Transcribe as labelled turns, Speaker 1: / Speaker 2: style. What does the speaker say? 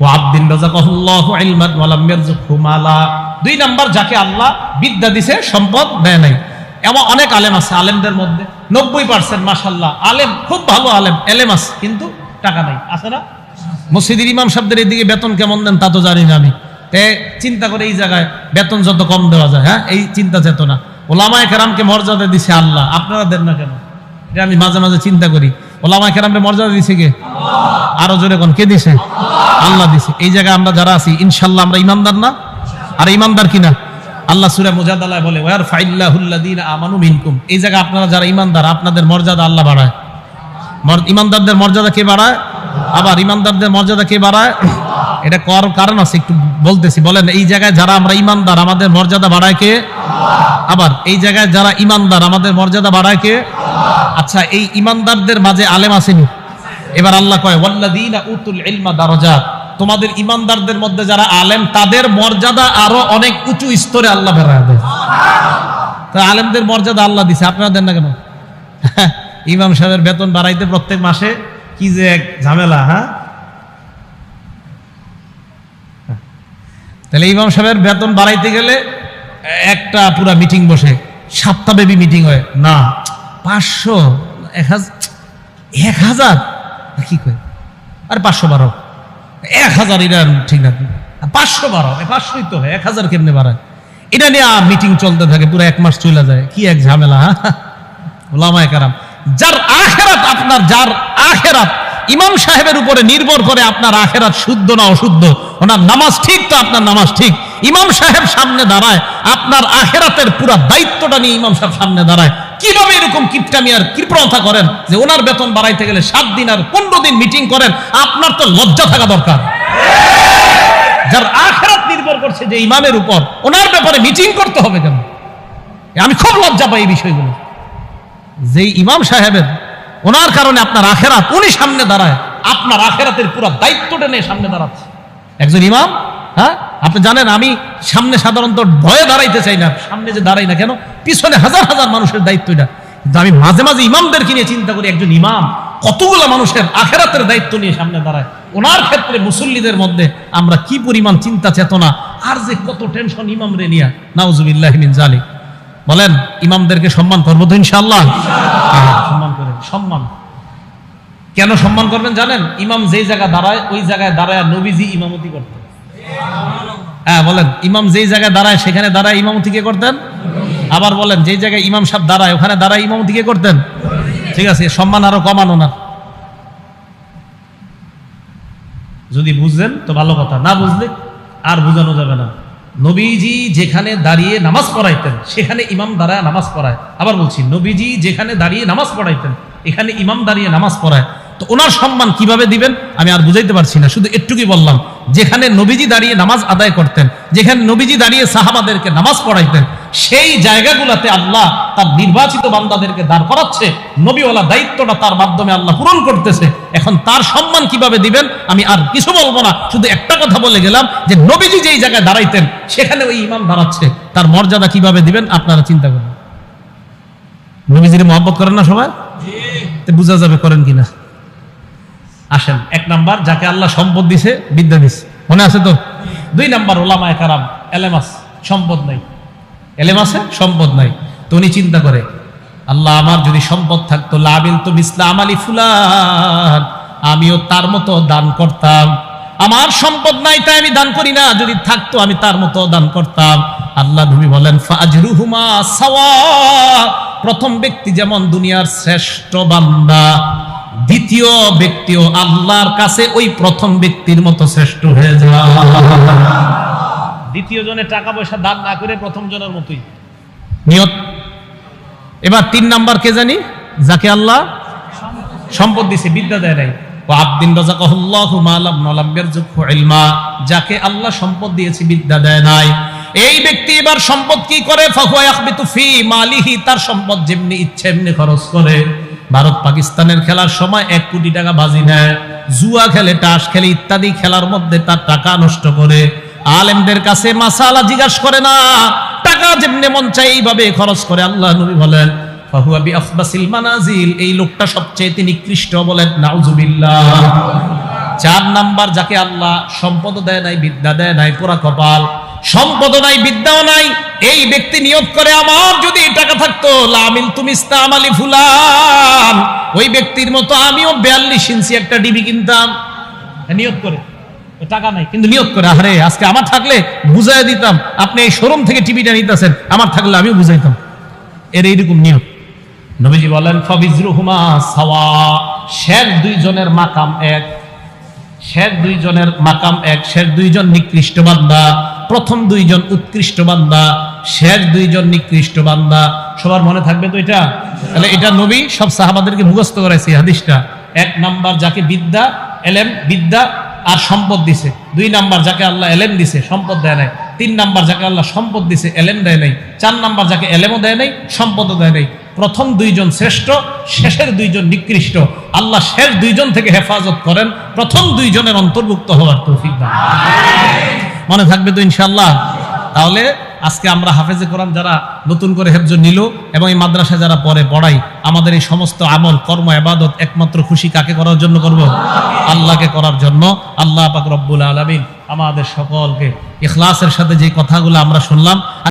Speaker 1: ওয়া আবদিন রাযাকাহুল্লাহু ইলমান ওয়া লাম ইয়ারযুকহু মালা। 2 নাম্বার, যাকে আল্লাহ বিদ্যা দিয়েছে সম্পদ দেয় নাই। এমন অনেক আলেম আছে, আলেমদের মধ্যে 90% মাশাআল্লাহ আলেম, খুব ভালো আলেম, এলেম আছে, কিন্তু টাকা নাই, আছে না? মসজিদের ইমাম সাহেবদের এদিকে বেতন কেমন দেন তা তো জানি না আমি। চিন্তা করে এই জায়গায় বেতন যত কম দেওয়া যায়, হ্যাঁ, এই চিন্তা চেতনা। ওলামায়ে কেরামকে মর্যাদা দিছে আল্লাহ, আপনারা দেন না কেন? এটা আমি মাঝে মাঝে চিন্তা করি। ওলামায়ে কেরামকে মর্যাদা দিছে কে? আরো জোরে কোন, কে দিছে? আল্লাহ দিছে। এই জায়গায় আমরা যারা আছি ইনশাআল্লাহ আমরা ইমানদার না? আর ইমানদার কিনা? আল্লাহ সূরা মুজাদালায় বলে ওয়ারফাইল্লাহুল্লাযীনা আমানু মিনকুম। এই জায়গায় আপনারা যারা ইমানদার, আপনাদের মর্যাদা আল্লাহ বাড়ায়। ইমানদারদের মর্যাদা কে বাড়ায়? আবার ইমানদারদের মর্যাদা কে বাড়ায়? এটা করার কারণ আছে, একটু বলতেছি। বলেন, এই জায়গায় যারা আমরা ইমানদার, আমাদের মর্যাদা বাড়ায় কে? আবার এই জায়গায় যারা ইমানদার, আমাদের মর্যাদা বাড়ায় কে? আচ্ছা, এই ইমানদারদের মাঝে আলেম আসেনি? এবার আল্লাহ কয় ওয়াল্লাযীনা উতুল ইলমা দারাজাত। তোমাদের ইমানদারদের মধ্যে যারা আলেম, তাদের মর্যাদা আরো অনেক উঁচু স্তরে আল্লাহ বাড়ায় দেয়। তো আলেমদের মর্যাদা আল্লাহ দিছে, আপনারা দেন না কেন? ইমাম সাহেবের বেতন বাড়াইতে প্রত্যেক মাসে কি যে এক ঝামেলা। হ্যাঁ, তাহলে ইমাম সাহেবের বেতন বাড়াইতে গেলে একটা পুরা মিটিং বসে, সপ্তাহব্যাপী মিটিং হয় না। 500, 1000 কি কয়? আরে 512, 1000 এটা ঠিক না। 512, 500ই তো হয়, 1000 কেমনে বাড়ায়? এটা নিয়ে মিটিং চলতে থাকে, পুরো 1 মাস চলে যায়। কি এক ঝামেলা। ওলামায়ে কেরাম, যার আখেরাত, আপনার যার আখেরাত ইমাম সাহেবের উপরে নির্ভর করে, আপনার আখেরাত শুদ্ধ না অশুদ্ধ, ওনার নামাজ ঠিক তো আপনার নামাজ ঠিক। ইমাম সাহেব সামনে দাঁড়ায়, আপনার আখেরাতের পুরো দায়িত্বটা নিয়ে ইমাম সাহেব সামনে দাঁড়ায়। কিভাবে এরকম কিপটামি আর কৃপণতা করেন যে ওনার বেতন বাড়াইতে গেলে 7 দিন আর 15 দিন মিটিং করেন? আপনার তো লজ্জা থাকা দরকার। যার আখেরাত নির্ভর করছে যে ইমামের উপর, ওনার ব্যাপারে মিটিং করতে হবে কেন? আমি খুব লজ্জা পাই এই বিষয়গুলো। যে ইমাম সাহেবের, ওনার কারণে আপনার আখেরাত, উনি সামনে দাঁড়ায়, আপনার আখেরাতের পুরো দায়িত্বটা নিয়ে সামনে দাঁড়াচ্ছে একজন ইমাম। হ্যাঁ, আপনি জানেন আমি সামনে সাধারণত ভয়ে দাঁড়াইতে চাই না, সামনে যে দাঁড়াই না কেন, পিছনে হাজার হাজার মানুষের দায়িত্ব এটা। কিন্তু আমি মাঝে মাঝে ইমামদেরকে নিয়ে চিন্তা করি, একজন ইমাম কতগুলো মানুষের আখেরাতের দায়িত্ব নিয়ে সামনে দাঁড়ায়। ওনার ক্ষেত্রে মুসল্লিদের মধ্যে আমরা কি পরিমাণ চিন্তা চেতনা, আর যে কত টেনশন ইমাম রে নিয়া, নাউজুবিল্লাহি মিন যালিক। বলেন, ইমামদেরকে সম্মান করবো তো ইনশাআল্লাহ? সম্মান করেন। সম্মান কেন সম্মান করবেন জানেন? ইমাম যেই জায়গায় দাঁড়ায়, ওই জায়গায় দাঁড়ায় নবীজি ইমামতি করতেন। হ্যাঁ, বলেন, ইমাম যেই জায়গায় দাঁড়ায় সেখানে দাঁড়ায় ইমামতি কে করতেন? আবার বলেন, যেই জায়গায় ইমাম সাহেব দাঁড়ায় ওখানে দাঁড়ায় ইমামতি কে করতেন? ঠিক আছে, সম্মান আরো কমানো না। যদি বুঝলেন তো ভালো কথা, না বুঝলে আর বুঝানো যাবে না। নবীজি যেখানে দাঁড়িয়ে নামাজ পড়াইতেন সেখানে ইমাম দাঁড়ায় নামাজ পড়ায়। আবার বলছি, নবীজি যেখানে দাঁড়িয়ে নামাজ পড়াইতেন এখানে ইমাম দাঁড়িয়ে নামাজ পড়ায়। তো ওনার সম্মান কিভাবে দিবেন আমি আর বুঝাইতে পারছি না, শুধু একটুকুই বললাম। যেখানে নবীজি দাঁড়িয়ে নামাজ আদায় করতেন, যেখানে নবীজি দাঁড়িয়ে সাহাবাদেরকে নামাজ পড়াইতেন, সেই জায়গাগুলোতে আল্লাহ তার নির্বাচিত বান্দাদেরকে দাঁড় করাচ্ছে। নবীওয়ালা দায়িত্বটা তার মাধ্যমে আল্লাহ পূরণ করতেছে। এখন তার সম্মান কিভাবে দিবেন আমি আর কিছু বলবো না, শুধু একটা কথা বলে গেলাম যে নবীজি যেই জায়গায় দাঁড়াইতেন সেখানে ওই ইমাম দাঁড়াচ্ছে, তার মর্যাদা কিভাবে দিবেন আপনারা চিন্তা করুন। নবীজির মহব্বত করেন না সবাই? বুঝা যাবে করেন কিনা। আসেন, 1 নাম্বার, যাকে আল্লাহ সম্পদ দিছে, বিদ্যা দিছে, মনে আছে তো? 2 নাম্বার, ওলামায়ে কেরাম, এলেম আছে, সম্পদ নাই। এলেম আছে, সম্পদ নাই। তো উনি চিন্তা করে, আল্লাহ আমার যদি সম্পদ থাকতো, লাবিল তো মিসলা আমালি ফুলান, আমিও তার মতো দান করতাম। আমার সম্পদ নাই তাই আমি দান করি না, যদি থাকতো আমি তার মতো দান করতাম। আল্লাহ নবী বলেন ফাজরুহুমা সাওয়া, প্রথম ব্যক্তি যেমন দুনিয়ার শ্রেষ্ঠ বান্দা, দ্বিতীয় ব্যক্তিও আল্লাহর কাছে ওই প্রথম ব্যক্তির মতো শ্রেষ্ঠ হয়ে যায়। দ্বিতীয় জনের টাকা পয়সা দান না করে প্রথম জনের মতোই নিয়ত। এবার 3 নাম্বার কে জানি? যাকে আল্লাহ সম্পদ দিছে, বিদ্যা দেয় নাই। আবদিন রাযাকাহুল্লাহু মালাম ওয়ালাম ইয়ারযুকহু ইলমা, যাকে আল্লাহ সম্পদ দিয়েছে বিদ্যা দেয় নাই, এই ব্যক্তি এবার সম্পদ কি করে? ফাহুয়া ইয়াখবিতু ফি মালিহি, তার সম্পদ যেমনি ইচ্ছে এমনি খরচ করে। ভারত পাকিস্তানের খেলার সময় 1 কোটি টাকা বাজি নেয়, জুয়া খেলে, তাস খেলে, ইত্যাদি খেলার মধ্যে তার টাকা নষ্ট করে। আলেমদের কাছে মাসালা জিজ্ঞাসা করে না, টাকা যেমনি মন চায় এইভাবে খরচ করে। আল্লাহ নবী বলেন ফাহুয়া বিআখবাসিল মানাজিল, এই লোকটা সবচেয়ে নিকৃষ্ট। বলেন নাউজুবিল্লাহ। 4 নাম্বার যাকে আল্লাহ সম্পদ দেয় নাই, বিদ্যা দেয় নাই, পোড়া কপাল, সম্পদ নাই, বিদ্যাও নাই, এই ব্যক্তি নিয়ত করে আমার যদি এই টাকা থাকতো লামিল তুমি ইস্তামালি ফুলান, ওই ব্যক্তির মতো আমিও 42 ইঞ্চি একটা ডিবি কিনতাম। নিয়ত করে, টাকা নাই কিন্তু নিয়ত করে, আরে আজকে আমার থাকলে বুঝাই দিতাম, আপনি এই শোরুম থেকে টিভিটা নিতেছেন, আমার থাকলে আমিও বুঝাইতাম। এর এইরকম নিয়ত। নবীজি বলেন ফাবিজরুহুমা সাওয়া, শেষ দুইজনের মাকাম এক, শেষ দুইজনের মাকাম এক, শেষ দুইজন নিকৃষ্ট বান্দা, প্রথম দুইজন উৎকৃষ্ট বান্দা, শেষ দুইজন নিকৃষ্ট বান্দা। সবার মনে থাকবে তো এটা? তাহলে এটা নবী সব সাহাবাদেরকে মুখস্থ করাইছে হাদিসটা। 1 নাম্বার যাকে বিদ্যা, এলেম, বিদ্যা আর সম্পদ দিছে। 2 নাম্বার যাকে আল্লাহ এলেম দিছে, সম্পদ দেয় নাই। 3 নাম্বার যাকে আল্লাহ সম্পদ দিছে, এলেম দেয় নাই। 4 নাম্বার যাকে এলেমও দেয় নাই, সম্পদও দেয় নাই। প্রথম দুইজন শ্রেষ্ঠ, শেষের দুইজন নিকৃষ্ট। আল্লাহ শেষ দুইজন থেকে হেফাজত করেন, প্রথম দুইজনের অন্তর্ভুক্ত হওয়ার তৌফিক দান। মনে থাকবে তো ইনশাআল্লাহ? তাহলে আজকে আমরা হাফেজে কোরআন যারা নতুন করে হেফজ নিল এবং এই মাদ্রাসায় যারা পড়াই, আমাদের এই সমস্ত আমল, কর্ম, ইবাদত একমাত্র খুশি কাকে করার জন্য করব? আল্লাহকে করার জন্য। আল্লাহ পাক রব্বুল আলামিন আমাদের সকলকে ইখলাসের সাথে যে কথাগুলো আমরা শুনলাম